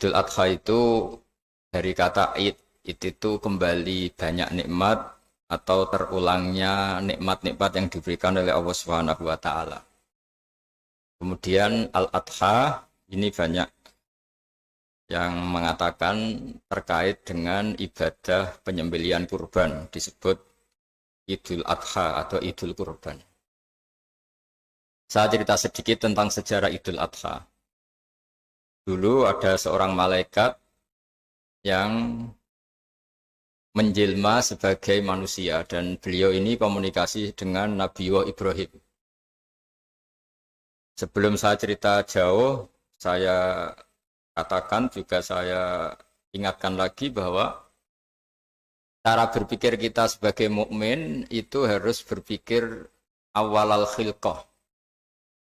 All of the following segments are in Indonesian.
Idul Adha itu dari kata id itu kembali banyak nikmat atau terulangnya nikmat-nikmat yang diberikan oleh Allah Subhanahu wa taala. Kemudian Al-Adha ini banyak yang mengatakan terkait dengan ibadah penyembelihan kurban disebut Idul Adha atau Idul Kurban. Saya cerita sedikit tentang sejarah Idul Adha. Dulu ada seorang malaikat yang menjelma sebagai manusia dan beliau ini komunikasi dengan Nabi Ibrahim. Sebelum saya cerita jauh, saya katakan juga saya ingatkan lagi bahwa cara berpikir kita sebagai mukmin itu harus berpikir awal al-khilqah.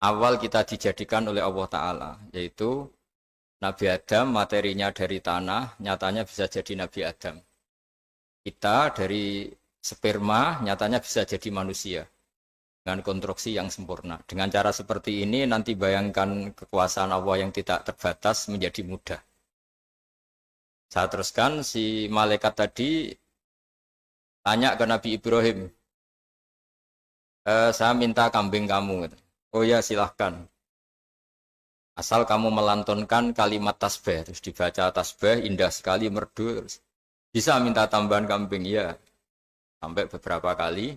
Awal kita dijadikan oleh Allah Ta'ala, yaitu Nabi Adam materinya dari tanah, nyatanya bisa jadi Nabi Adam. Kita dari sperma, nyatanya bisa jadi manusia. Dengan konstruksi yang sempurna. Dengan cara seperti ini, nanti bayangkan kekuasaan Allah yang tidak terbatas menjadi mudah. Saya teruskan, si malaikat tadi tanya ke Nabi Ibrahim, saya minta kambing kamu. Oh ya, silahkan. Asal kamu melantunkan kalimat tasbih, terus dibaca tasbih, indah sekali, merdu, terus bisa minta tambahan kambing, ya. Sampai beberapa kali.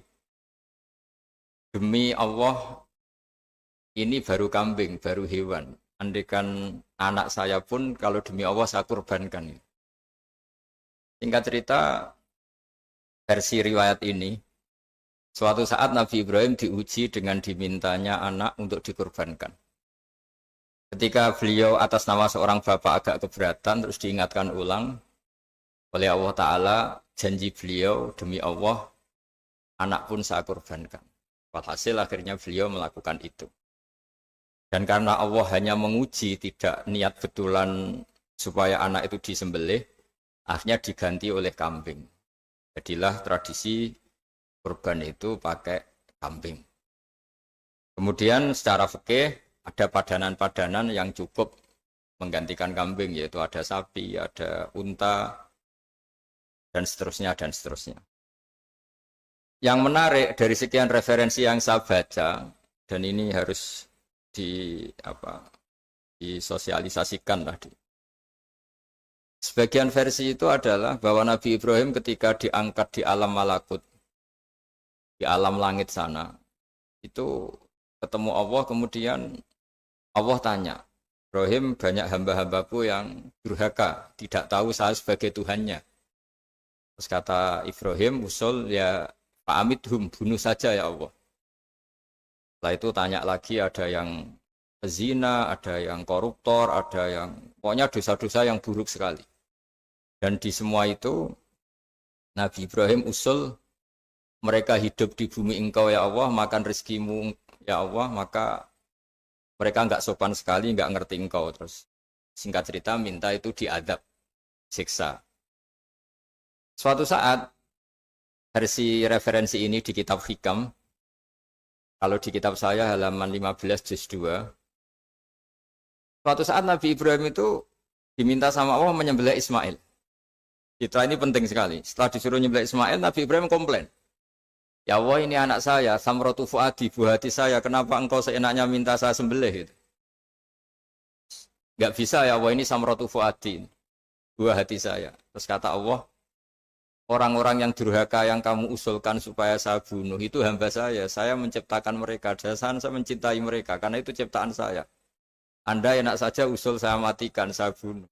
Demi Allah, ini baru kambing, baru hewan. Andaikan anak saya pun, kalau demi Allah saya kurbankan. Singkat cerita, versi riwayat ini, suatu saat Nabi Ibrahim diuji dengan dimintanya anak untuk dikurbankan. Ketika beliau atas nama seorang bapak agak keberatan, terus diingatkan ulang oleh Allah Ta'ala, janji beliau demi Allah, anak pun saya kurbankan. Walhasil akhirnya beliau melakukan itu. Dan karena Allah hanya menguji, tidak niat betulan supaya anak itu disembelih, akhirnya diganti oleh kambing. Jadilah tradisi kurban itu pakai kambing. Kemudian secara fikih, ada padanan-padanan yang cukup menggantikan kambing, yaitu ada sapi, ada unta, dan seterusnya, dan seterusnya. Yang menarik dari sekian referensi yang saya baca, dan ini harus disosialisasikan lah. Sebagian versi itu adalah bahwa Nabi Ibrahim ketika diangkat di alam malakut, di alam langit sana, itu ketemu Allah, kemudian Allah tanya, Ibrahim, banyak hamba-hambaku yang durhaka, tidak tahu saya sebagai Tuhannya. Terus kata Ibrahim, usul ya fa'amidhum, bunuh saja ya Allah. Setelah itu tanya lagi, ada yang pezina, ada yang koruptor, ada yang pokoknya dosa-dosa yang buruk sekali. Dan di semua itu Nabi Ibrahim usul, mereka hidup di bumi engkau ya Allah, makan rezekimu ya Allah, maka mereka enggak sopan sekali, enggak ngerti engkau. Terus singkat cerita minta itu diadab, siksa. Suatu saat, versi referensi ini di kitab Hikam, kalau di kitab saya halaman 15 juz 2, suatu saat Nabi Ibrahim itu diminta sama Allah menyembelih Ismail. Citra ini penting sekali. Setelah disuruh menyembelih Ismail, Nabi Ibrahim komplain. Ya Allah, ini anak saya, samratu fuadi, buah hati saya, kenapa engkau seenaknya minta saya sembelih? Enggak bisa ya Allah, ini samratu fuadi, buah hati saya. Terus kata Allah, orang-orang yang durhaka yang kamu usulkan supaya saya bunuh, itu hamba saya menciptakan mereka, dasarnya saya mencintai mereka, karena itu ciptaan saya. Anda enak saja usul saya matikan, saya bunuh.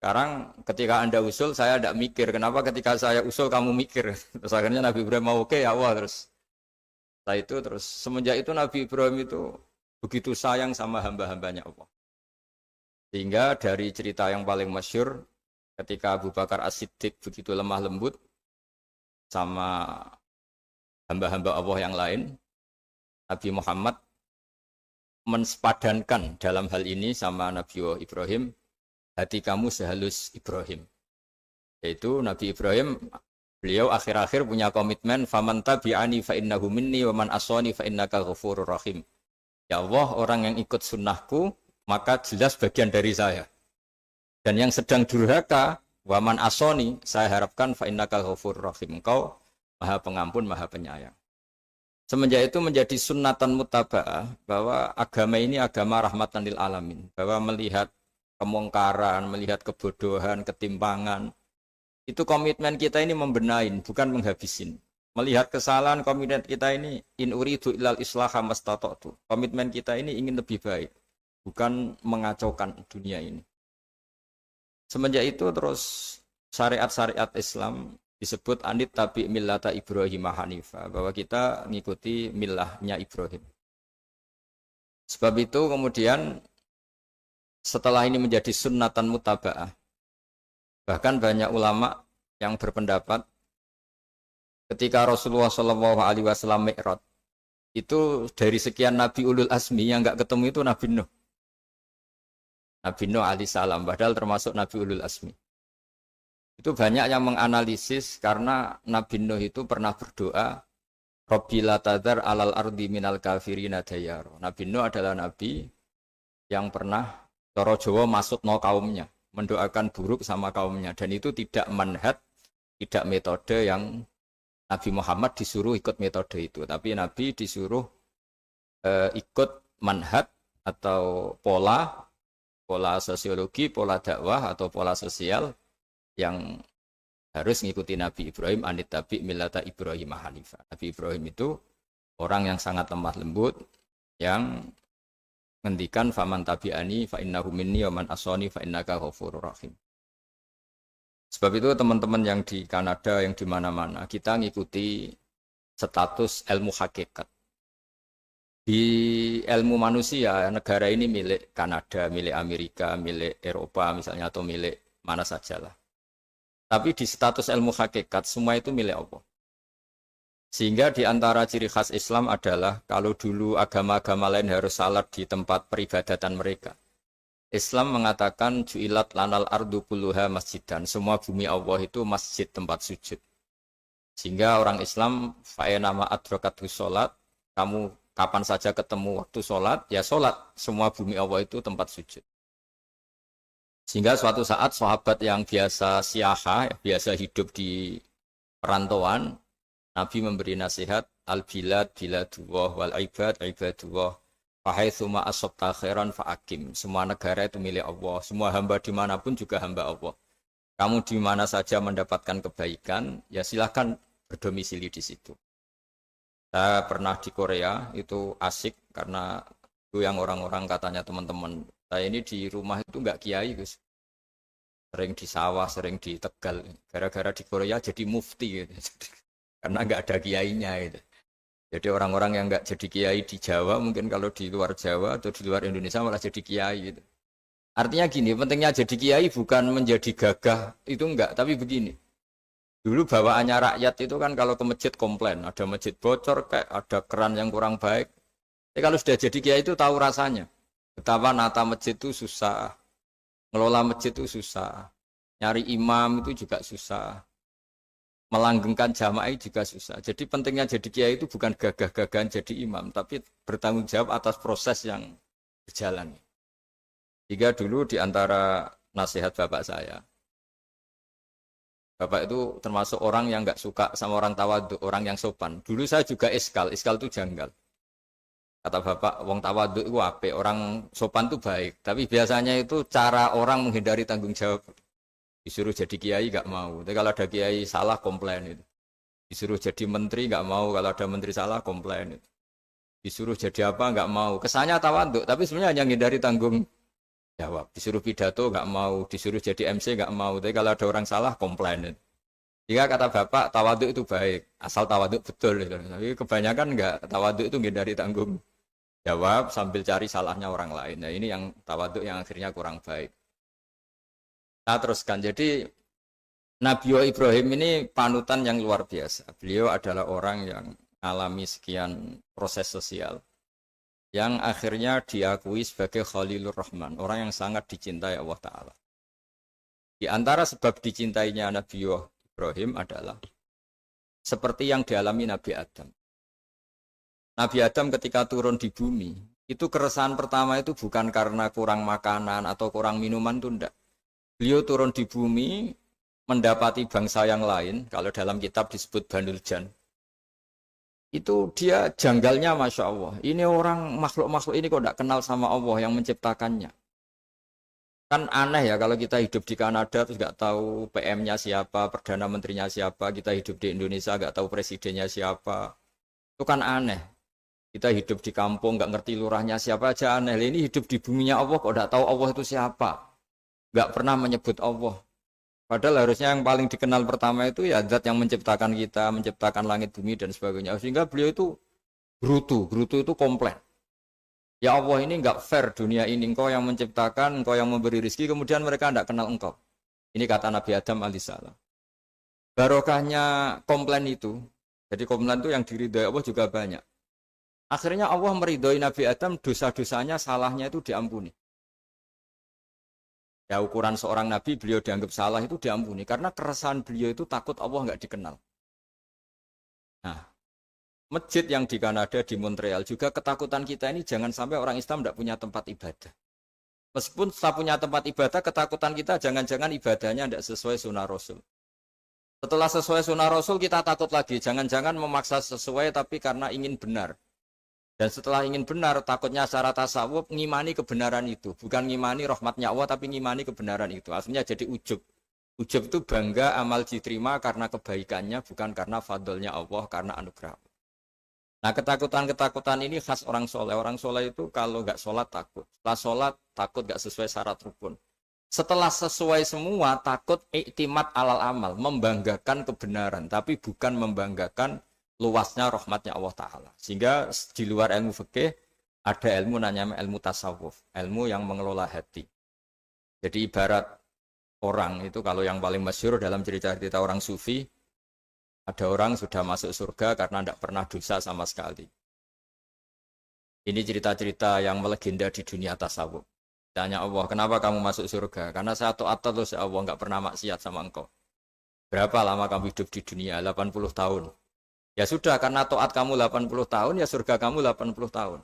Sekarang ketika Anda usul, saya tidak mikir. Kenapa ketika saya usul, kamu mikir? Terus akhirnya Nabi Ibrahim mau oke, ya Allah. Setelah itu, terus semenjak itu Nabi Ibrahim itu begitu sayang sama hamba-hambanya Allah. Sehingga dari cerita yang paling masyhur, ketika Abu Bakar As-Siddiq begitu lemah lembut sama hamba-hamba Allah yang lain, Nabi Muhammad mensepadankan dalam hal ini sama Nabi Ibrahim, hati kamu sehalus Ibrahim. Yaitu Nabi Ibrahim, beliau akhir-akhir punya komitmen, faman tabi'ani fa innahu minni wa man asani fa innaka ghafurur rahim. Ya Allah, orang yang ikut sunnahku maka jelas bagian dari saya. Dan yang sedang durhaka, waman asoni, saya harapkan fa innaka ghafurur rahim. Engkau Maha Pengampun, Maha Penyayang. Semenjak itu menjadi sunnatan mutaba'ah bahwa agama ini agama rahmatan lil alamin, bahwa melihat kemungkaran, melihat kebodohan, ketimpangan, itu komitmen kita ini membenahin, bukan menghabisin. Melihat kesalahan, komitmen kita ini in uridu ilal islaha mastata'tu. Komitmen kita ini ingin lebih baik, bukan mengacaukan dunia ini. Semenjak itu terus syariat-syariat Islam disebut anit tabi millata Ibrahim Hanifah, bahwa kita mengikuti millahnya Ibrahim. Sebab itu kemudian setelah ini menjadi sunnatan mutaba'ah, bahkan banyak ulama yang berpendapat ketika Rasulullah SAW Mi'raj, itu dari sekian Nabi Ulul Azmi yang enggak ketemu itu Nabi Nuh. Nabi Nuh alaihissalam, padahal termasuk Nabi Ulul Azmi. Itu banyak yang menganalisis karena Nabi Nuh itu pernah berdoa, Rabbi la tadhar alal ardi minal kafirina dayaro. Nabi Nuh adalah Nabi yang pernah cara Jawa masuk no kaumnya, mendoakan buruk sama kaumnya. Dan itu tidak manhaj, tidak metode yang Nabi Muhammad disuruh ikut metode itu. Tapi Nabi disuruh ikut manhaj atau pola sosiologi, pola dakwah atau pola sosial yang harus mengikuti Nabi Ibrahim anit tabi millata Ibrahim Hanifah. Nabi Ibrahim itu orang yang sangat lemah lembut, yang ngendikan faman tabi'ani fa innahu minni wa man asani fa innaka ghafurur rahim. Sebab itu teman-teman yang di Kanada, yang di mana-mana, kita ngikuti status ilmu hakikat. Di ilmu manusia, negara ini milik Kanada, milik Amerika, milik Eropa misalnya, atau milik mana sajalah. Tapi di status ilmu hakikat, semua itu milik Allah. Sehingga di antara ciri khas Islam adalah kalau dulu agama-agama lain harus salat di tempat peribadatan mereka. Islam mengatakan ju'ilat lanal ardu kulluha masjidan. Semua bumi Allah itu masjid, tempat sujud. Sehingga orang Islam fa'enama adrokatu sholat, kamu kapan saja ketemu waktu sholat, ya sholat. Semua bumi Allah itu tempat sujud. Sehingga suatu saat sahabat yang biasa siaha, biasa hidup di perantauan, Nabi memberi nasihat, al-bilad biladullah wal ibad ibadullah. Fahaitsuma asabta khairan fa'akim. Semua negara itu milik Allah. Semua hamba dimanapun juga hamba Allah. Kamu di mana saja mendapatkan kebaikan, ya silahkan berdomisili di situ. Saya pernah di Korea, itu asik karena itu yang orang-orang katanya teman-teman. Saya ini di rumah itu enggak kiai, Gus. Sering di sawah, sering di Tegal. Gara-gara di Korea jadi mufti gitu. Karena enggak ada kiainya gitu. Jadi orang-orang yang enggak jadi kiai di Jawa, mungkin kalau di luar Jawa atau di luar Indonesia malah jadi kiai gitu. Artinya gini, pentingnya jadi kiai bukan menjadi gagah, itu enggak, tapi begini. Dulu bawaannya rakyat itu kan kalau ke masjid komplain, ada masjid bocor, kayak ada keran yang kurang baik. Tapi kalau sudah jadi kiai itu tahu rasanya. Betapa nata masjid itu susah, ngelola masjid itu susah, nyari imam itu juga susah, melanggengkan jamaah juga susah. Jadi pentingnya jadi kiai itu bukan gagah-gagahan jadi imam, tapi bertanggung jawab atas proses yang berjalan. Jika dulu di antara nasihat bapak saya, bapak itu termasuk orang yang nggak suka sama orang tawadhu, orang yang sopan. Dulu saya juga iskal itu janggal. Kata bapak, wong tawadhu itu apik, orang sopan itu baik. Tapi biasanya itu cara orang menghindari tanggung jawab. Disuruh jadi kiai nggak mau. Tapi kalau ada kiai salah komplain itu. Disuruh jadi menteri nggak mau, kalau ada menteri salah komplain itu. Disuruh jadi apa nggak mau. Kesannya tawadhu, tapi sebenarnya hanya menghindari tanggung jawab. Disuruh pidato nggak mau, disuruh jadi MC nggak mau. Tapi kalau ada orang salah komplain itu. Jika kata bapak tawadhu itu baik, asal tawadhu betul. Gitu. Tapi kebanyakan nggak, tawadhu itu menghindari tanggung jawab sambil cari salahnya orang lain. Nah ini yang tawadhu yang akhirnya kurang baik. Nah teruskan, jadi Nabi Ibrahim ini panutan yang luar biasa. Beliau adalah orang yang alami sekian proses sosial yang akhirnya diakui sebagai Khalilur Rahman, orang yang sangat dicintai Allah Ta'ala. Di antara sebab dicintainya Nabi Ibrahim adalah seperti yang dialami Nabi Adam. Nabi Adam ketika turun di bumi, itu keresahan pertama itu bukan karena kurang makanan atau kurang minuman, itu enggak. Beliau turun di bumi, mendapati bangsa yang lain, kalau dalam kitab disebut Banul Jan. Itu dia janggalnya Masya Allah. Ini orang makhluk-makhluk ini kok tidak kenal sama Allah yang menciptakannya. Kan aneh ya kalau kita hidup di Kanada terus nggak tahu PM-nya siapa, Perdana Menterinya siapa, kita hidup di Indonesia nggak tahu presidennya siapa. Itu kan aneh. Kita hidup di kampung nggak ngerti lurahnya siapa aja aneh. Ini hidup di buminya Allah kok nggak tahu Allah itu siapa. Nggak pernah menyebut Allah. Padahal harusnya yang paling dikenal pertama itu ya zat yang menciptakan kita, menciptakan langit bumi dan sebagainya. Sehingga beliau itu gerutu itu komplain. Ya Allah ini enggak fair dunia ini, engkau yang menciptakan, engkau yang memberi rezeki, kemudian mereka tidak kenal engkau. Ini kata Nabi Adam alaihissalam. Barokahnya komplain itu, jadi komplain itu yang diridhoi Allah juga banyak. Akhirnya Allah meridhoi Nabi Adam, dosa-dosanya, salahnya itu diampuni. Ya ukuran seorang Nabi, beliau dianggap salah itu diampuni, karena keresahan beliau itu takut Allah enggak dikenal. Nah, masjid yang di Kanada, di Montreal juga ketakutan kita ini jangan sampai orang Islam tidak punya tempat ibadah. Meskipun setelah punya tempat ibadah, ketakutan kita jangan-jangan ibadahnya tidak sesuai sunnah Rasul. Setelah sesuai sunnah Rasul kita takut lagi, jangan-jangan memaksa sesuai tapi karena ingin benar. Dan setelah ingin benar, takutnya secara tasawuf ngimani kebenaran itu. Bukan ngimani rahmatnya Allah, tapi ngimani kebenaran itu. Akhirnya jadi ujub. Ujub itu bangga amal diterima karena kebaikannya, bukan karena fadlnya Allah, karena anugerah. Nah ketakutan-ketakutan ini khas orang soleh. Orang soleh itu kalau nggak sholat takut. Setelah sholat takut nggak sesuai syarat rukun. Setelah sesuai semua takut iktimat alal amal. Membanggakan kebenaran. Tapi bukan membanggakan luasnya rahmatnya Allah Ta'ala. Sehingga di luar ilmu fikih ada ilmu namanya ilmu tasawuf. Ilmu yang mengelola hati. Jadi ibarat orang itu kalau yang paling masyhur dalam cerita-cerita orang sufi. Ada orang sudah masuk surga karena tidak pernah dosa sama sekali. Ini cerita-cerita yang melegenda di dunia tasawuf. Tanya Allah, kenapa kamu masuk surga? Karena saya taat terus ya Allah, nggak pernah maksiat sama engkau. Berapa lama kamu hidup di dunia? 80 tahun. Ya sudah, karena taat kamu 80 tahun, ya surga kamu 80 tahun.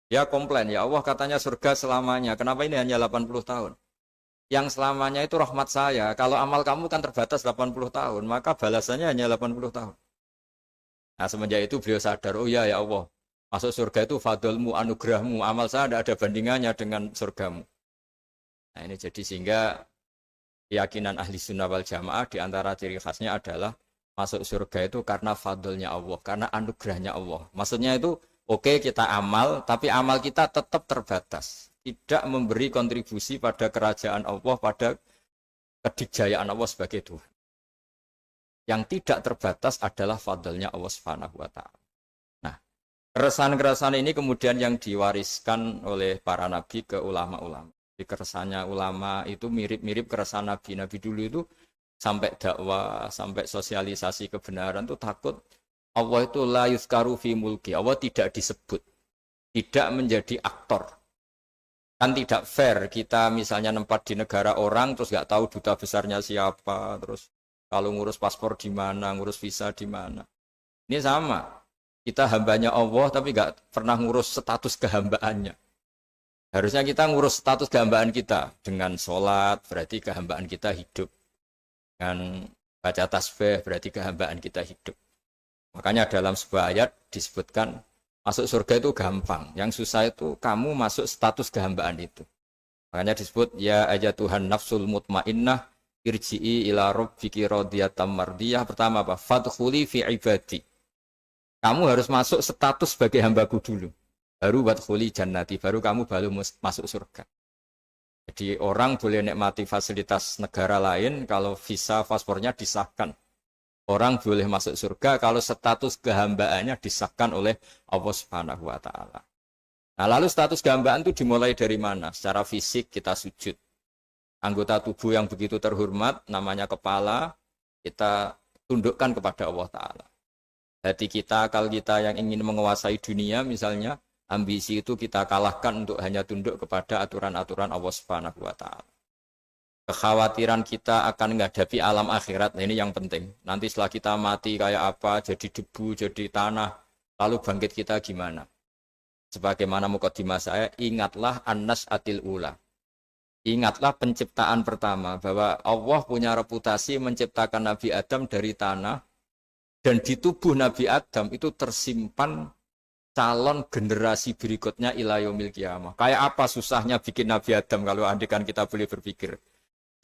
Ya komplain, ya Allah katanya surga selamanya. Kenapa ini hanya 80 tahun? Yang selamanya itu rahmat saya. Kalau amal kamu kan terbatas 80 tahun, maka balasannya hanya 80 tahun. Nah semenjak itu beliau sadar, oh ya ya Allah, masuk surga itu fadlmu, anugerahmu, amal saya tidak ada bandingannya dengan surgamu. Nah ini jadi sehingga keyakinan ahli sunnah wal jamaah diantara ciri khasnya adalah masuk surga itu karena fadlnya Allah, karena anugerahnya Allah. Maksudnya itu oke, kita amal, tapi amal kita tetap terbatas. Tidak memberi kontribusi pada kerajaan Allah, pada kedikjayaan Allah sebagai Tuhan. Yang tidak terbatas adalah fadlnya Allah Subhanahu wa Ta'ala. Nah, keresahan-keresahan ini kemudian yang diwariskan oleh para nabi ke ulama-ulama. Di keresahannya ulama itu mirip-mirip keresahan nabi. Nabi dulu itu sampai dakwah, sampai sosialisasi kebenaran itu takut Allah itu la yuzkaru fi mulki. Allah tidak disebut, tidak menjadi aktor. Kan tidak fair kita misalnya nempat di negara orang terus nggak tahu duta besarnya siapa, terus kalau ngurus paspor di mana, ngurus visa di mana. Ini sama, kita hambanya Allah tapi nggak pernah ngurus status kehambaannya. Harusnya kita ngurus status kehambaan kita dengan sholat, berarti kehambaan kita hidup. Dengan baca tasbih berarti kehambaan kita hidup. Makanya dalam sebuah ayat disebutkan masuk surga itu gampang. Yang susah itu kamu masuk status kehambaan itu. Makanya disebut ya aja Tuhan nafsul mutmainnah irji'i ila rabbiki radiyatan mardiyah. Pertama apa? Fadkhuli fi ibadi. Kamu harus masuk status sebagai hambaku dulu. Baru wadkhuli jannati, baru kamu baru masuk surga. Jadi orang boleh nikmati fasilitas negara lain kalau visa paspornya disahkan. Orang boleh masuk surga kalau status kehambaannya disahkan oleh Allah Subhanahu wa Ta'ala. Nah, lalu status kehambaan itu dimulai dari mana? Secara fisik kita sujud. Anggota tubuh yang begitu terhormat, namanya kepala, kita tundukkan kepada Allah Ta'ala. Hati kita, akal kita yang ingin menguasai dunia, misalnya, ambisi itu kita kalahkan untuk hanya tunduk kepada aturan-aturan Allah Subhanahu wa Ta'ala. Kekhawatiran kita akan menghadapi alam akhirat, nah ini yang penting. Nanti setelah kita mati kayak apa, jadi debu, jadi tanah, lalu bangkit kita gimana? Sebagaimana mukadimah saya, ingatlah an-nas'atil ula. Ingatlah penciptaan pertama, bahwa Allah punya reputasi menciptakan Nabi Adam dari tanah, dan di tubuh Nabi Adam itu tersimpan calon generasi berikutnya ila yaumil qiyamah. Kayak apa susahnya bikin Nabi Adam kalau andikan kita boleh berpikir.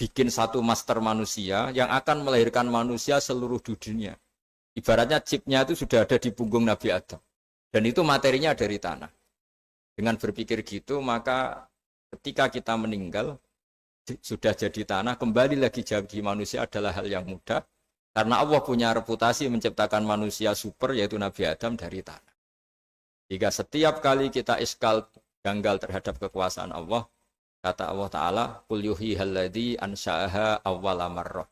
Bikin satu master manusia yang akan melahirkan manusia seluruh dunia. Ibaratnya chipnya itu sudah ada di punggung Nabi Adam. Dan itu materinya dari tanah. Dengan berpikir gitu, maka ketika kita meninggal, sudah jadi tanah, kembali lagi jadi manusia adalah hal yang mudah. Karena Allah punya reputasi menciptakan manusia super, yaitu Nabi Adam dari tanah. Jika setiap kali kita iskal janggal terhadap kekuasaan Allah, kata Allah Ta'ala, Qul yuhihal ladzi ansha'aha awwala marrah.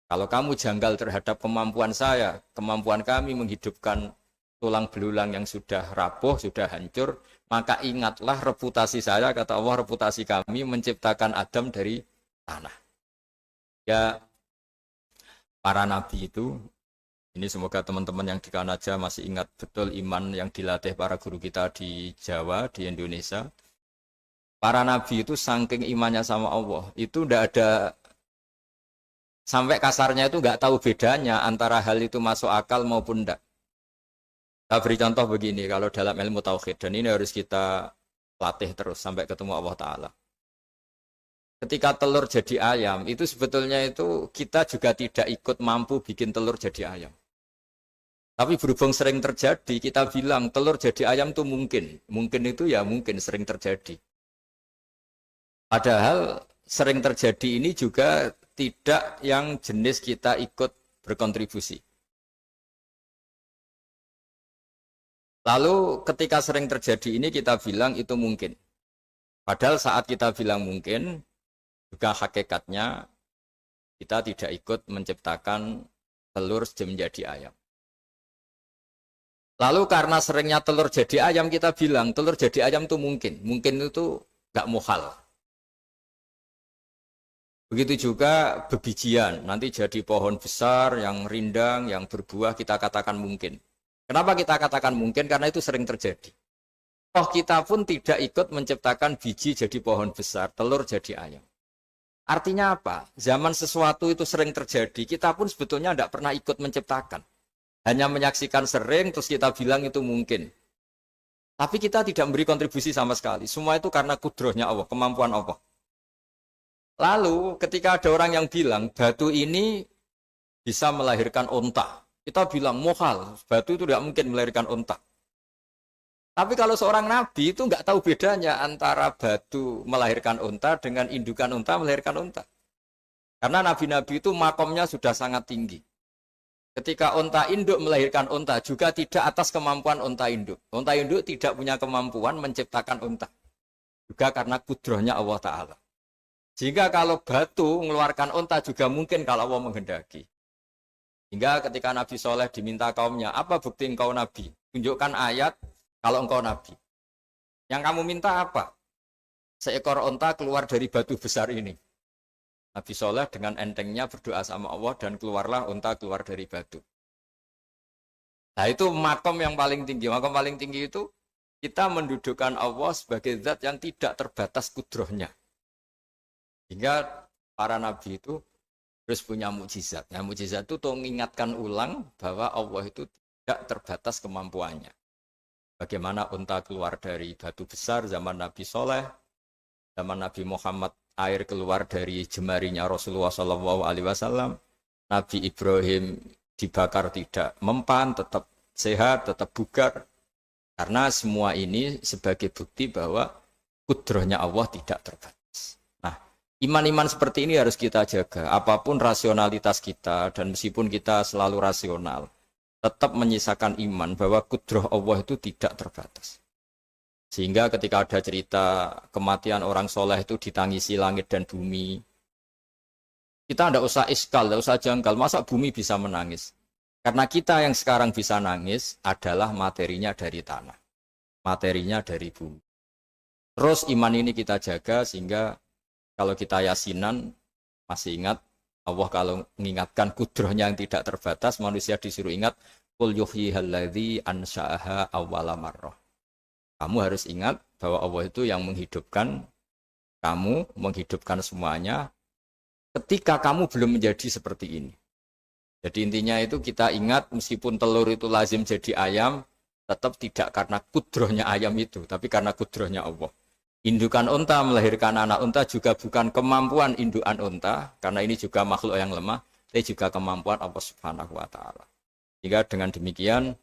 Kalau kamu janggal terhadap kemampuan saya, kemampuan kami menghidupkan tulang belulang yang sudah rapuh, sudah hancur, maka ingatlah reputasi saya, kata Allah, reputasi kami menciptakan Adam dari tanah. Ya, para nabi itu, ini semoga teman-teman yang di Kanaja masih ingat betul iman yang dilatih para guru kita di Jawa, di Indonesia. Para nabi itu saking imannya sama Allah, itu tidak ada, sampai kasarnya itu nggak tahu bedanya antara hal itu masuk akal maupun tidak. Saya beri contoh begini, kalau dalam ilmu tauhid, dan ini harus kita latih terus sampai ketemu Allah Ta'ala. Ketika telur jadi ayam, itu sebetulnya itu kita juga tidak ikut mampu bikin telur jadi ayam. Tapi berhubung sering terjadi, kita bilang telur jadi ayam itu mungkin. Mungkin itu ya mungkin sering terjadi. Padahal sering terjadi ini juga tidak yang jenis kita ikut berkontribusi. Lalu ketika sering terjadi ini kita bilang itu mungkin. Padahal saat kita bilang mungkin, juga hakikatnya kita tidak ikut menciptakan telur menjadi ayam. Lalu karena seringnya telur jadi ayam, kita bilang telur jadi ayam itu mungkin. Mungkin itu nggak muhal. Begitu juga bebijian, nanti jadi pohon besar yang rindang, yang berbuah, kita katakan mungkin. Kenapa kita katakan mungkin? Karena itu sering terjadi. Toh kita pun tidak ikut menciptakan biji jadi pohon besar, telur jadi ayam. Artinya apa? Zaman sesuatu itu sering terjadi, kita pun sebetulnya tidak pernah ikut menciptakan. Hanya menyaksikan sering, terus kita bilang itu mungkin. Tapi kita tidak memberi kontribusi sama sekali. Semua itu karena kudrohnya Allah, kemampuan Allah. Lalu ketika ada orang yang bilang batu ini bisa melahirkan onta, kita bilang mohal, batu itu tidak mungkin melahirkan onta. Tapi kalau seorang nabi itu nggak tahu bedanya antara batu melahirkan onta dengan indukan onta melahirkan onta. Karena nabi-nabi itu makomnya sudah sangat tinggi. Ketika onta induk melahirkan onta juga tidak atas kemampuan onta induk. Onta induk tidak punya kemampuan menciptakan onta. Juga karena kudrohnya Allah Ta'ala. Sehingga kalau batu mengeluarkan onta juga mungkin kalau Allah menghendaki. Hingga ketika Nabi Soleh diminta kaumnya, apa bukti engkau Nabi? Tunjukkan ayat kalau engkau Nabi. Yang kamu minta apa? Seekor onta keluar dari batu besar ini. Nabi Soleh dengan entengnya berdoa sama Allah dan keluarlah onta keluar dari batu. Nah itu makom yang paling tinggi. Makom paling tinggi itu kita mendudukkan Allah sebagai zat yang tidak terbatas kudrohnya. Hingga para nabi itu terus punya mukjizat. Nah, mukjizat itu untuk mengingatkan ulang bahwa Allah itu tidak terbatas kemampuannya. Bagaimana unta keluar dari batu besar zaman Nabi Soleh, zaman Nabi Muhammad air keluar dari jemarinya Rasulullah SAW, Nabi Ibrahim dibakar tidak mempan, tetap sehat, tetap bugar. Karena semua ini sebagai bukti bahwa kudrohnya Allah tidak terbatas. Iman-iman seperti ini harus kita jaga. Apapun rasionalitas kita, dan meskipun kita selalu rasional, tetap menyisakan iman bahwa kudroh Allah itu tidak terbatas. Sehingga ketika ada cerita kematian orang soleh itu ditangisi langit dan bumi, kita tidak usah iskal, tidak usah janggal. Masa bumi bisa menangis? Karena kita yang sekarang bisa nangis adalah materinya dari tanah. Materinya dari bumi. Terus iman ini kita jaga sehingga kalau kita yasinan, masih ingat, Allah kalau mengingatkan kudrohnya yang tidak terbatas, manusia disuruh ingat, Qul yuhyihal ladzi ansha'aha awwala marrah. Kamu harus ingat bahwa Allah itu yang menghidupkan kamu menghidupkan semuanya ketika kamu belum menjadi seperti ini. Jadi intinya itu kita ingat meskipun telur itu lazim jadi ayam, tetap tidak karena kudrohnya ayam itu, tapi karena kudrohnya Allah. Indukan unta melahirkan anak unta juga bukan kemampuan indukan unta, karena ini juga makhluk yang lemah, tapi juga kemampuan Allah Subhanahu wa Ta'ala. Jika dengan demikian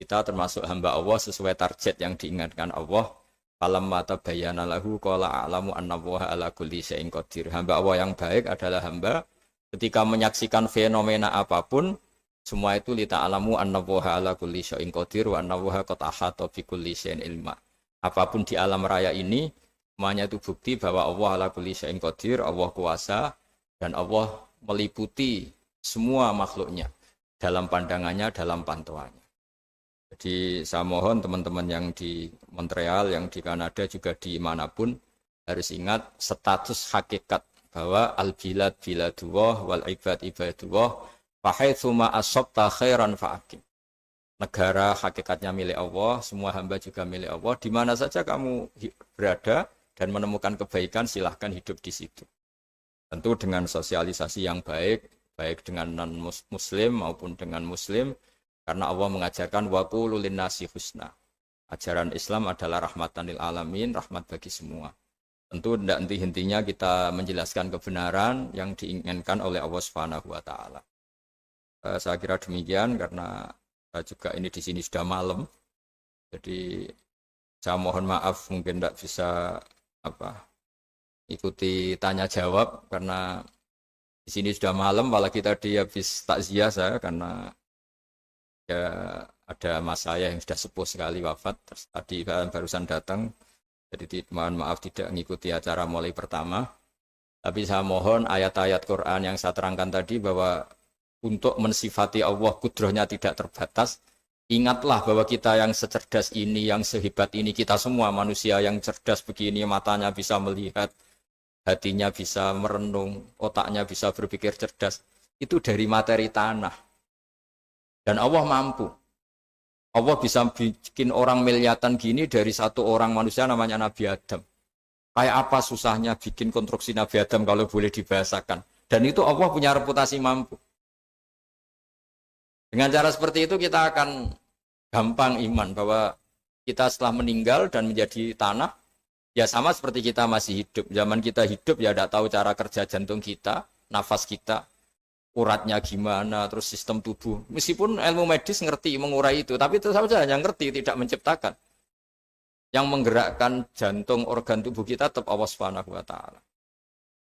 kita termasuk hamba Allah sesuai target yang diingatkan Allah. Falamma tabayyana lahu qala a'lamu annallaha ala kulli syai'in qadir. Hamba Allah yang baik adalah hamba ketika menyaksikan fenomena apapun, semua itu li ta'lamu annallaha ala kulli syai'in qadir wa annallaha qad ahata bi kulli syai'in ilma. Apapun di alam raya ini semuanya itu bukti bahwa Allah ala kulli syai'in qadir, Allah kuasa dan Allah meliputi semua makhluknya dalam pandangannya, dalam pantauannya. Jadi saya mohon teman-teman yang di Montreal, yang di Kanada juga di manapun harus ingat status hakikat bahwa al-bilad biladullah wal ibad ibadullah fa haitsu ma asabta khairan fa'akim. Negara hakikatnya milik Allah, semua hamba juga milik Allah. Di mana saja kamu berada dan menemukan kebaikan, silahkan hidup di situ. Tentu dengan sosialisasi yang baik, baik dengan non-muslim maupun dengan muslim. Karena Allah mengajarkan waqulu linnasi husna. Ajaran Islam adalah rahmatan lil alamin, rahmat bagi semua. Tentu tidak henti-hentinya kita menjelaskan kebenaran yang diinginkan oleh Allah Subhanahu wa Ta'ala. Saya kira demikian karena saya juga ini di sini sudah malam. Jadi saya mohon maaf mungkin tidak bisa ikuti tanya jawab karena di sini sudah malam, apalagi tadi habis takziah saya karena ya ada mas saya yang sudah sepuh sekali wafat, terus tadi barusan datang, jadi mohon maaf tidak mengikuti acara mulai pertama. Tapi saya mohon ayat-ayat Quran yang saya terangkan tadi bahwa untuk mensifati Allah kudrohnya tidak terbatas. Ingatlah bahwa kita yang secerdas ini, yang sehebat ini, kita semua manusia yang cerdas begini, matanya bisa melihat, hatinya bisa merenung, otaknya bisa berpikir cerdas, itu dari materi tanah. Dan Allah mampu. Allah bisa bikin orang miliatan gini dari satu orang manusia namanya Nabi Adam. Kayak apa susahnya bikin konstruksi Nabi Adam kalau boleh dibahasakan. Dan itu Allah punya reputasi mampu. Dengan cara seperti itu kita akan gampang iman bahwa kita setelah meninggal dan menjadi tanah, ya sama seperti kita masih hidup. Zaman kita hidup ya tidak tahu cara kerja jantung kita, nafas kita, uratnya gimana, terus sistem tubuh. Meskipun ilmu medis ngerti mengurai itu, tapi itu saja hanya ngerti, tidak menciptakan. Yang menggerakkan jantung, organ tubuh kita tetap Allah Subhanahu wa Ta'ala.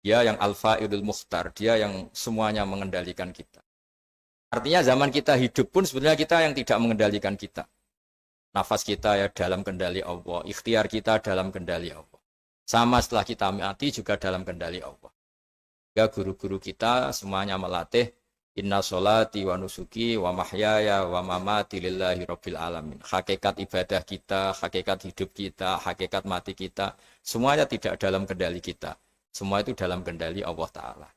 Dia yang Al-Fa'idul Mukhtar, dia yang semuanya mengendalikan kita. Artinya zaman kita hidup pun sebenarnya kita yang tidak mengendalikan kita. Nafas kita ya dalam kendali Allah, ikhtiar kita dalam kendali Allah. Sama setelah kita mati juga dalam kendali Allah. Guru-guru kita semuanya melatih inna sholati wa nusuki wa mahyaya wa mamati lillahi rabbil alamin. Hakikat ibadah kita, hakikat hidup kita, hakikat mati kita, semuanya tidak dalam kendali kita. Semua itu dalam kendali Allah Ta'ala.